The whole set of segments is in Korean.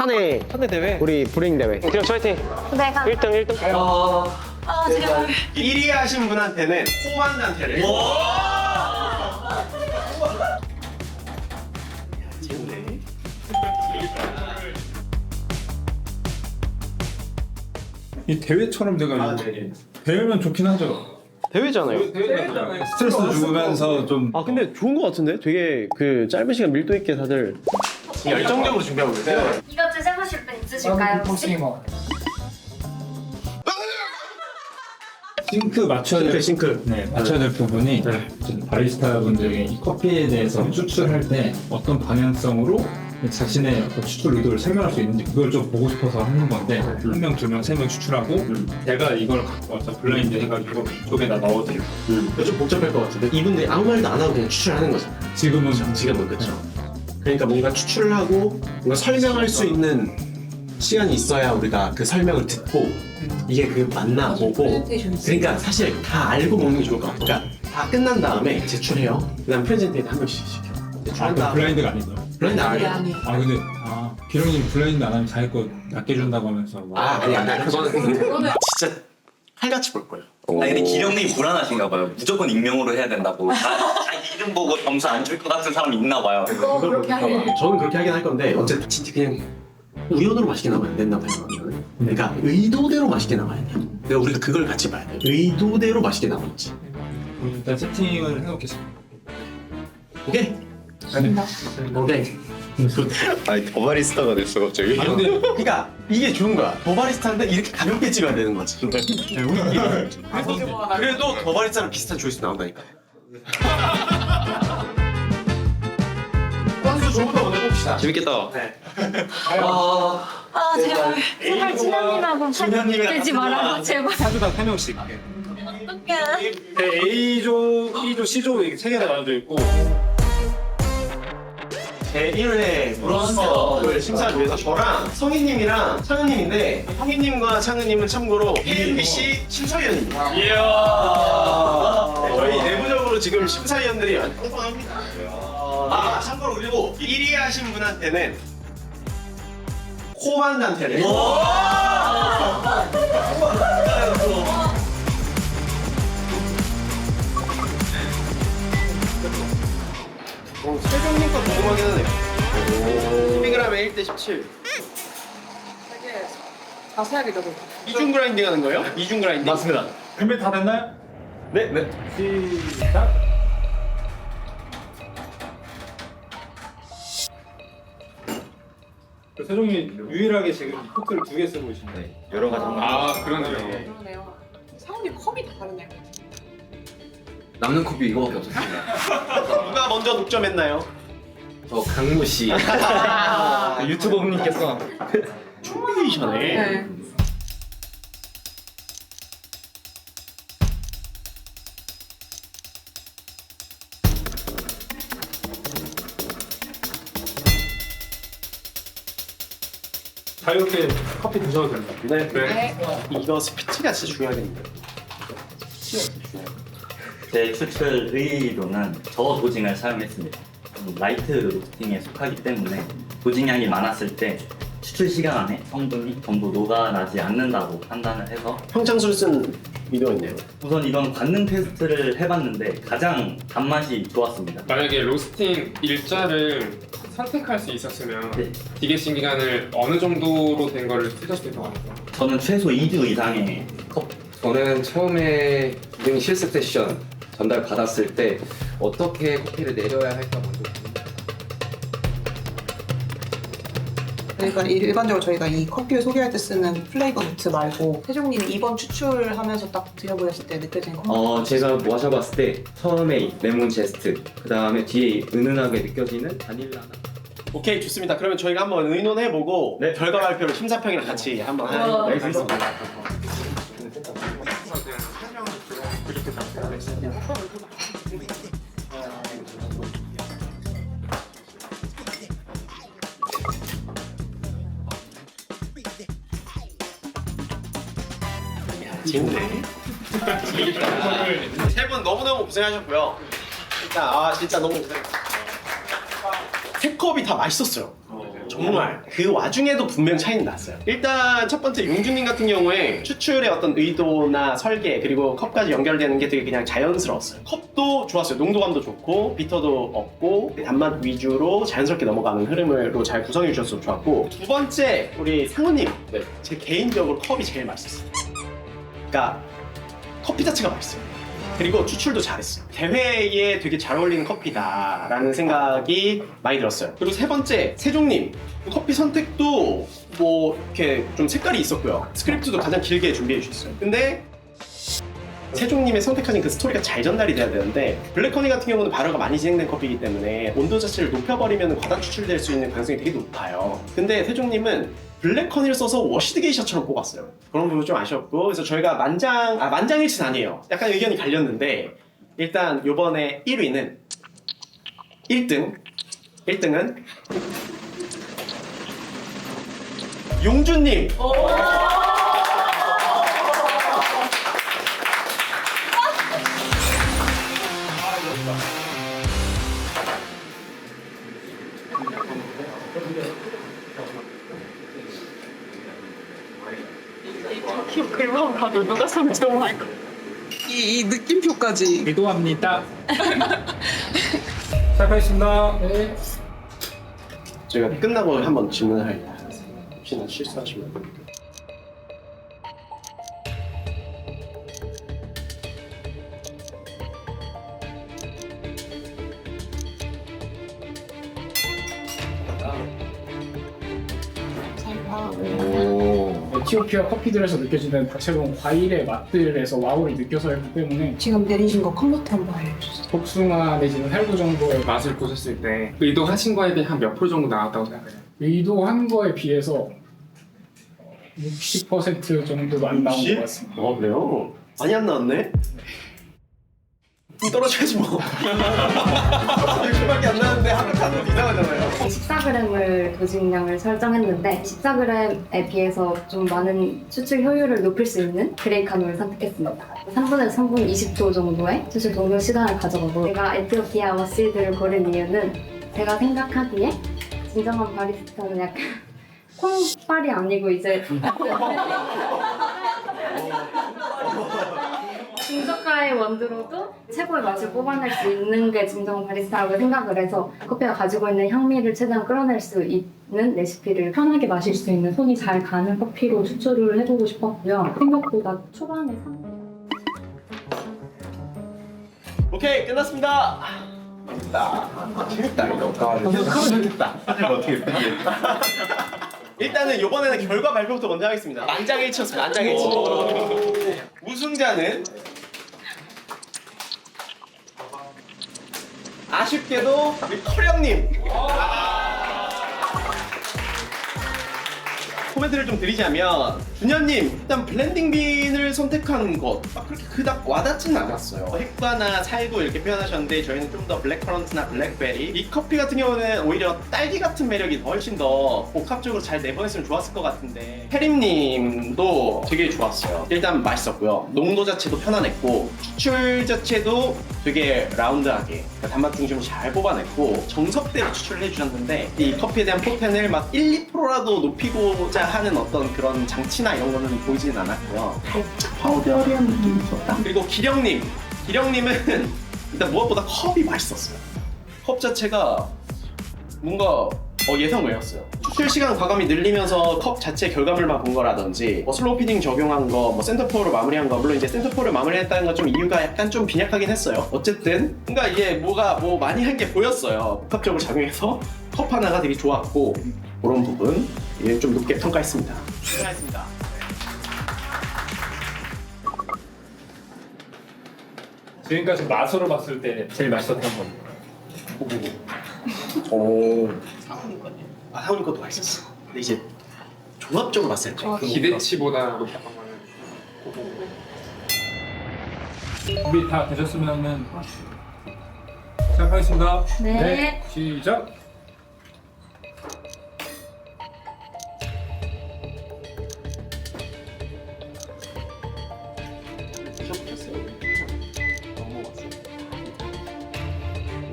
사내 대회. 우리 브레잉 대회. 그럼 화이팅. 네, 가. 1등. 제발. 1위 하신 분한테는 호환단테를. 재밌네. 이 대회처럼 제가 대회면 좋긴 하죠. 대회잖아요. 스트레스 주면서 좀 아 근데 좋은 것 같은데? 되게 그 짧은 시간 밀도 있게 다들 열정적으로 준비하고 계세요. 이거 드셔보실 분 있으실까요? 혹시? 싱크 맞춰야 될 싱크. 네, 맞춰야 될 부분이 좀 바리스타 분들이 이 커피에 대해서 추출할 때 어떤 방향성으로 자신의 어떤 추출 의도를 설명할 수 있는지 그걸 좀 보고 싶어서 하는 건데 한 명, 두 명, 세 명 추출하고 제가 이걸 갖고 와서 블라인드 해가지고 이쪽에다 넣어드리고 좀 복잡할 것 같은데 이분들이 아무 말도 안 하고 그냥 추출하는 거잖아요. 지금은 그렇죠. 그러니까 뭔가 추출을 하고 뭔가 설명할 수 있는 시간이 있어야 우리가 그 설명을 듣고 이게 그 맞나 보고 그러니까 사실 다 알고 먹는 게 좋을 것 같아요. 그러니까 다 끝난 다음에 제출해요. 그다음 프레젠테이트 한 명씩 시켜. 제출한 다음에 블라인드가 아닌가요? 블라인드 안 해요. 아 근데 기령님 블라인드 안 하면 자기 거 낮게 준다고 하면서 아니 그거는 진짜 칼같이 볼 거예요. 아니 근데 기령님이 불안하신가 봐요. 무조건 익명으로 해야 된다고. 자기 이름 보고 점수 안 줄 것 같은 사람이 있나 봐요. 그렇게 하네. 저는 그렇게 하긴 할 건데 어쨌든 진짜 그냥 우연으로 맛있게 나오면 안 된다고 생각해요. 그러니까 의도대로 맛있게 나와야 돼요. 그러니까 우리가 그걸 같이 봐야 돼요. 의도대로 맛있게 나오는지. 일단 세팅을 해놓겠습니다. 오케이? 오케이. 아니 더 바리스타가 됐어 갑자기. 근데 그러니까 이게 좋은 거야. 더바리스타인데 이렇게 가볍게 찍어야 되는 거지. 그래도 더바리스타랑 비슷한 조회수 나온다니까. 선수 조부터 먼저 뽑읍시다. 재밌겠다. 제발 진현님하고 되지 말아요. 제발. 사주당 3명씩 어떡해. A조, B조, C조 이렇게 3개가 나눠져 있고 제1회 브론스를 심사를 위해서 저랑 성희님이랑 창은님인데 성희님과 창은님은 참고로 BNBC 심사위원입니다. 저희 내부적으로 지금 심사위원들이 아주 뻔뻔합니다. 참고로 그리고 1위 하신 분한테는 코만단테를 최종님 거 궁금하긴 하네요. 12g에 1대 17. 되게 자세하게 적어. 이중 그라인딩 하는 거예요? 이중 그라인딩? 맞습니다. 준비 다 됐나요? 네. 시작! 세종이 유일하게 지금 포크를 2개 쓰고 계신데 여러 가지. 그러네요. 그러네요. 상훈님 컵이 다 다르네요. 남는 커피 이거밖에 없었습니다. 누가 먼저 독점했나요? 저 강무 씨. 그 유튜버분님께서 충분히시네. 네. 자유롭게 커피 드셔도 됩니다. 네. 이거 스피치가 진짜 중요하겠는데. 제 추출 의도는 저 도징을 사용했습니다. 라이트 로스팅에 속하기 때문에 도징량이 많았을 때 추출 시간 안에 성분이 전부 녹아나지 않는다고 판단을 해서 평창술 쓴 미디어 있네요. 우선 이건 관능 테스트를 해봤는데 가장 단맛이 좋았습니다. 만약에 로스팅 일자를 선택할 수 있었으면 네. 디게싱 기간을 어느 정도로 된 거를 쓰셨을 것 같아요? 저는 최소 2주 이상의 저는 처음에 기능 실습 세션 전달 받았을 때 어떻게 커피를 내려야 할까 먼저 그러니까 일반적으로 저희가 이 커피를 소개할 때 쓰는 플레이버 노트 말고 세종님이 이번 추출하면서 딱 드셔보셨을 때 느껴지는 거. 제가 마셔봤을 때 처음에 레몬 제스트, 그 다음에 뒤에 은은하게 느껴지는 바닐라. 오케이 좋습니다. 그러면 저희가 한번 의논해보고 결과 발표를 심사평이랑 같이 한번 하겠습니다. 재밌네. 세 분 너무너무 고생하셨고요. 일단 진짜 너무 고생했어요. 세 컵이 다 맛있었어요. 정말 그 와중에도 분명 차이는 났어요. 일단 첫 번째 용준님 같은 경우에 추출의 어떤 의도나 설계 그리고 컵까지 연결되는 게 되게 그냥 자연스러웠어요. 컵도 좋았어요. 농도감도 좋고 비터도 없고 단맛 위주로 자연스럽게 넘어가는 흐름으로 잘 구성해 주셔서 좋았고, 두 번째 우리 상우님, 제 개인적으로 컵이 제일 맛있었어요. 그러니까 커피 자체가 맛있어요. 그리고 추출도 잘했어요. 대회에 되게 잘 어울리는 커피다라는 생각이 많이 들었어요. 그리고 세 번째, 세종님 커피 선택도 뭐 이렇게 좀 색깔이 있었고요. 스크립트도 가장 길게 준비해 주셨어요. 근데 세종님의 선택하신 그 스토리가 잘 전달이 돼야 되는데, 블랙허니 같은 경우는 발효가 많이 진행된 커피이기 때문에 온도 자체를 높여버리면 과다 추출될 수 있는 가능성이 되게 높아요. 근데 세종님은 블랙허니를 써서 워시드 게이샤처럼 뽑았어요. 그런 부분이 좀 아쉬웠고, 그래서 저희가 만장일치는 아니에요. 약간 의견이 갈렸는데, 일단 요번에 1위는 1등은 용준님. 글만 봐도 누가 손을 좋아할 거. 이 느낌표까지. 기도합니다. 시작하겠습니다. 네. 제가 끝나고 한번 질문을 혹시나 실수하시면. 에티오피아 커피들에서 느껴지는 다채로운 과일의 맛들에서 와우를 느껴서였기 때문에 지금 내리신 거 컴퓨터 한번 알려주세요. 복숭아 내지는 할부 정도의 맛을 보셨을 때 의도하신 거에 대해 한 몇 프로 정도 나왔다고 생각해요? 의도한 거에 비해서 60% 정도 안 나온 것 같습니다. 그래요? 많이 안 나왔네? 좀 떨어져야지 뭐. 이렇게밖에 안 나왔는데 합격하는 건 이상하잖아요. 14g을 도식량을 설정했는데 14g에 비해서 좀 많은 추출 효율을 높일 수 있는 그레이카노를 선택했습니다. 3분에서 3분 20초 정도의 추출 동료 시간을 가져가고, 제가 에티오피아 워시드를 고른 이유는 제가 생각하기에 진정한 바리스타는 약간 콩빨이 아니고 이제 중저가의 원두로도 최고의 맛을 뽑아낼 수 있는 게 진정한 바리스타라고 생각을 해서, 커피가 가지고 있는 향미를 최대한 끌어낼 수 있는 레시피를 편하게 마실 수 있는 손이 잘 가는 커피로 추출을 해보고 싶었고요. 생각보다 초반에 오케이, 끝났습니다. 재밌다 이거. 재밌다. 어떻게 일단은 이번에는 결과 발표부터 먼저 하겠습니다. 만장일치였습니다. 만장일치. 우승자는 아쉽게도 우리 커령님. 코멘트를 좀 드리자면, 준현님 일단 블렌딩 빈을 선택한 것 그렇게 그닥 와닿지는 않았어요. 핵과나 살구 이렇게 표현하셨는데, 저희는 좀 더 블랙커런트나 블랙베리, 이 커피 같은 경우는 오히려 딸기 같은 매력이 훨씬 더 복합적으로 잘 내보냈으면 좋았을 것 같은데, 혜림님도 되게 좋았어요. 일단 맛있었고요. 농도 자체도 편안했고, 추출 자체도 되게 라운드하게, 그러니까 단맛 중심으로 잘 뽑아냈고, 정석대로 추출을 해주셨는데, 이 커피에 대한 포텐을 막 1, 2%라도 높이고자 하는 어떤 그런 장치나 이런 거는 보이지는 않았고요. 살짝 파우더리한 느낌이 있었다. 그리고 기령님은 일단 무엇보다 컵이 맛있었어요. 컵 자체가 뭔가 예상 외였어요. 추출 시간 과감히 늘리면서 컵 자체 결과물만 본 거라든지, 뭐 슬로우 피딩 적용한 거, 뭐 센터포어로 마무리한 거, 물론 이제 센터포어를 마무리했다는 건 좀 이유가 약간 좀 빈약하긴 했어요. 어쨌든 뭔가 이게 뭐 많이 한 게 보였어요. 복합적으로 작용해서 컵 하나가 되게 좋았고, 그런 부분 좀 높게 평가했습니다. 고생하셨습니다. 지금까지 맛으로 봤을 때 제일 맛있었던 건 오. 상훈이 것도 맛있었어. 근데 이제 종합적으로 봤을 때 기대치보다 높았던 거는 준비 다 되셨으면은 시작하겠습니다. 네. 시작. 드셔보셨어요? 넘어갔어요.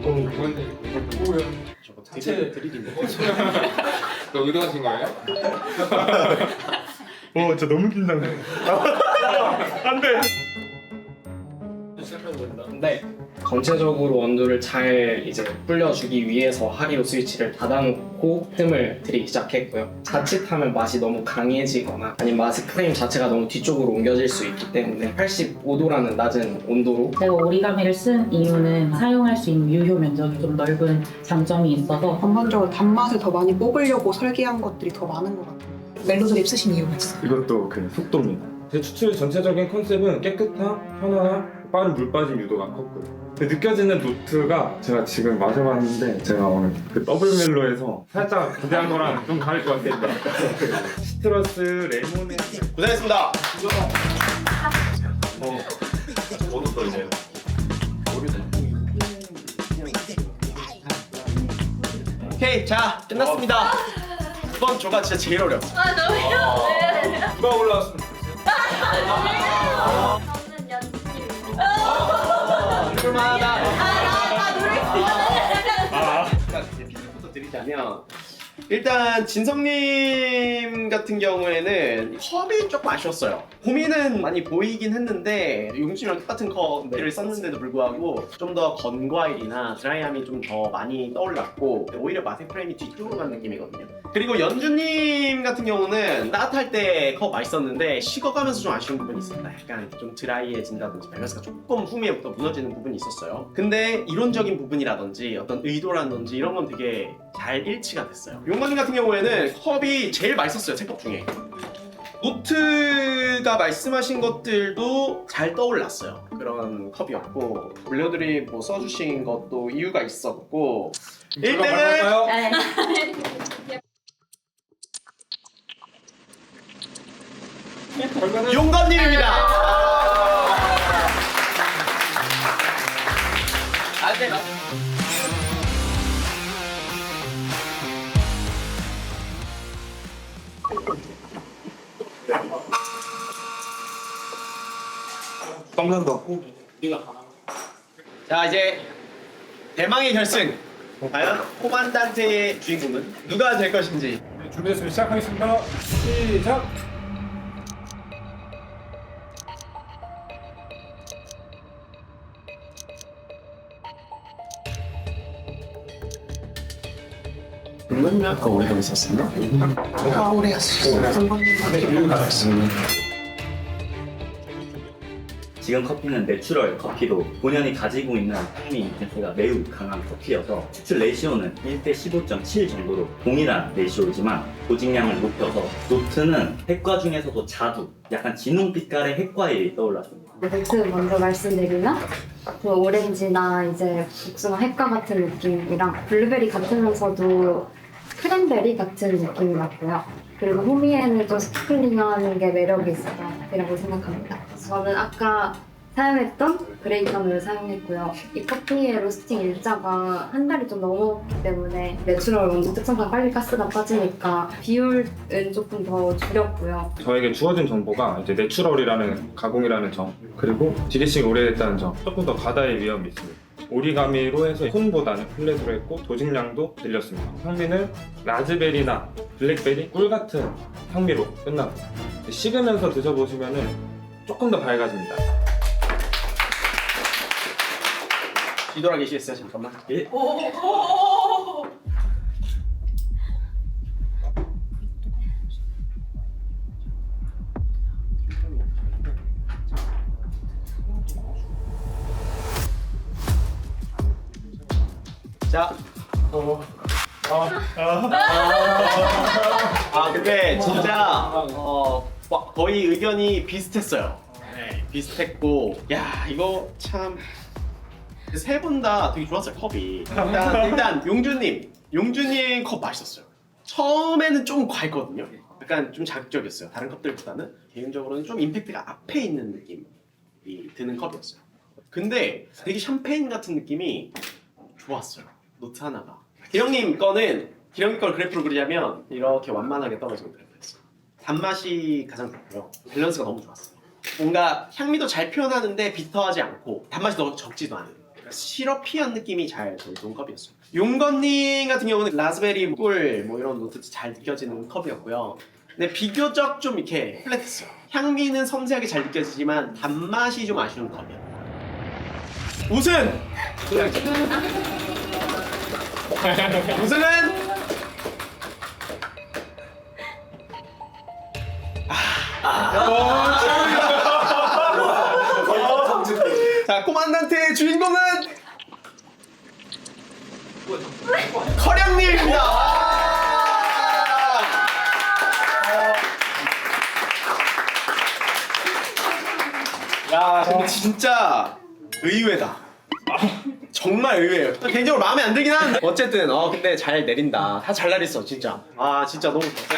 이건 저거 되게 드릴인데. 너 의도하신 거예요? 진짜 너무 긴장돼. 근데 전체적으로 온도를 잘 이제 불려주기 위해서 하리로 스위치를 닫아놓고 틈을 들이기 시작했고요. 자칫하면 맛이 너무 강해지거나 아니면 맛의 프레임 자체가 너무 뒤쪽으로 옮겨질 수 있기 때문에 85도라는 낮은 온도로 제가 오리가미를 쓴 이유는 사용할 수 있는 유효 면적이 좀 넓은 장점이 있어서 전반적으로 단맛을 더 많이 뽑으려고 설계한 것들이 더 많은 것 같아요. 멜로드립 쓰신 이유가 있어요. 이것도 그 속도입니다. 제 추출 전체적인 컨셉은 깨끗함, 편안함, 빠른 물 빠짐 유도가 컸고요. 근데 느껴지는 노트가 제가 지금 마셔봤는데 제가 오늘 그 더블 멜로에서 살짝 기대한 거랑 좀 다를 것 같습니다. 시트러스, 레몬에 고생했습니다. 저도 이제 오케이, 자 끝났습니다. 이번 조가 진짜 제일 어려워. 누가 올라왔습니다. 저는 연습. 얼마나 피드부터 드리자면 일단 진성님 같은 경우에는 컵이 조금 아쉬웠어요. 고민은 많이 보이긴 했는데 용준이랑 똑같은 컵을 썼는데도 불구하고 좀 더 건과일이나 드라이함이 좀 더 많이 떠올랐고 오히려 맛의 프레임이 뒤쪽으로 간 느낌이거든요. 그리고 연주님 같은 경우는 따뜻할 때 컵 맛있었는데 식어가면서 좀 아쉬운 부분이 있습니다. 약간 좀 드라이해진다든지 밸런스가 조금 후미에부터 무너지는 부분이 있었어요. 근데 이론적인 부분이라든지 어떤 의도라든지 이런 건 되게 잘 일치가 됐어요. 용건님 같은 경우에는 컵이 제일 맛있었어요, 세 컵 중에. 노트가 말씀하신 것들도 잘 떠올랐어요. 그런 컵이었고 블레어들이 뭐 써주신 것도 이유가 있었고 1등은 용건님입니다. 안돼. 뻥난다. 자 이제 대망의 결승. 과연 코만단테의 주인공은 누가 될 것인지. 준비됐으면 시작하겠습니다. 시작. 용건님이 아까 오래 걸렸었나? 제가 오래 했어요. 전반적으로. 지금 커피는 내추럴 커피로 본연이 가지고 있는 향미 인텐스가 매우 강한 커피여서 추출 레이시오는 1대 15.7 정도로 동일한 레이시오지만 도직량을 높여서 노트는 핵과 중에서도 자두, 약간 진홍 빛깔의 핵과일이 떠올랐습니다. 노트 먼저 말씀드리면 그 오렌지나 이제 복숭아 핵과 같은 느낌이랑 블루베리 같으면서도 크랜베리 같은 느낌이 났고요. 그리고 호미에는 좀 스파클링한 게 매력이 있다고 생각합니다. 저는 아까 사용했던 그레이칸을 사용했고요. 이 커피의 로스팅 일자가 한 달이 좀 넘었기 때문에 내추럴 원두 특성상 빨리 가스가 빠지니까 비율은 조금 더 줄였고요. 저에게 주어진 정보가 이제 내추럴이라는 가공이라는 점, 그리고 디리싱이 오래됐다는 점, 조금 더 가다의 위험이 있습니다. 오리가미로 해서 톤보다는 플랫으로 했고 도직량도 늘렸습니다. 향미는 라즈베리나 블랙베리, 꿀 같은 향미로 끝납니다. 식으면서 드셔보시면 조금 더 밝아집니다. 뒤돌아 계시겠어요? 잠깐만. 예? 자. 근데 진짜 거의 의견이 비슷했어요. 네, 비슷했고 야 이거 참 세 분 다 되게 좋았어요 컵이. 일단 용주님 컵 맛있었어요. 처음에는 좀 과했거든요. 약간 좀 자극적이었어요. 다른 컵들보다는 개인적으로는 좀 임팩트가 앞에 있는 느낌이 드는 컵이었어요. 근데 되게 샴페인 같은 느낌이 좋았어요. 노트 하나가. 기령님 거는 기령님 걸 그래프로 그리자면 이렇게 완만하게 떨어지는 그래프였어요. 단맛이 가장 좋고요. 밸런스가 너무 좋았어요. 뭔가 향미도 잘 표현하는데 비터하지 않고 단맛이 너무 적지도 않은 시러피한 느낌이 잘 도는 컵이었어요. 용건님 같은 경우는 라즈베리 꿀 뭐 이런 노트 잘 느껴지는 컵이었고요. 근데 비교적 좀 이렇게 플랫했어요. 향기는 섬세하게 잘 느껴지지만 단맛이 좀 아쉬운 컵이에요. 우승! 우승은 자, 코만단트의 주인공은 커령님입니다. 야, 근데 진짜 의외다. 정말 의외예요. 개인적으로 마음에 안 들긴 하는데 어쨌든 근데 잘 내린다. 다 잘 내렸어 진짜. 아 진짜 너무 좋다.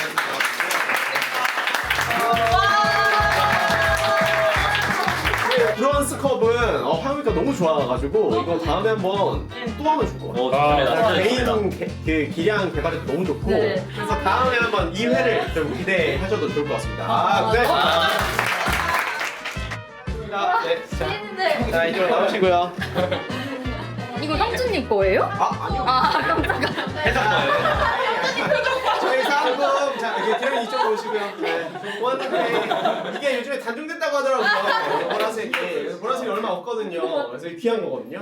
브론스 컵은 화음이가 너무 좋아가지고 이거 다음에 한번 또 하면 좋을 것 같아요. 개인 그 기량 개발에도 너무 좋고 네. 그래서 다음에 한번 2회를 좀 기대하셔도 좋을 것 같습니다. 네. 자 이쪽으로 나오시고요. 이거 형준님 거예요? 아니요. 깜짝이야. 저희 상품 자 이게 대현 이쪽으로 오시고요. 네. 보았는데 이게 요즘에 단종됐다고 하더라고요. 보라색이 얼마 없거든요. 그래서 귀한 거거든요.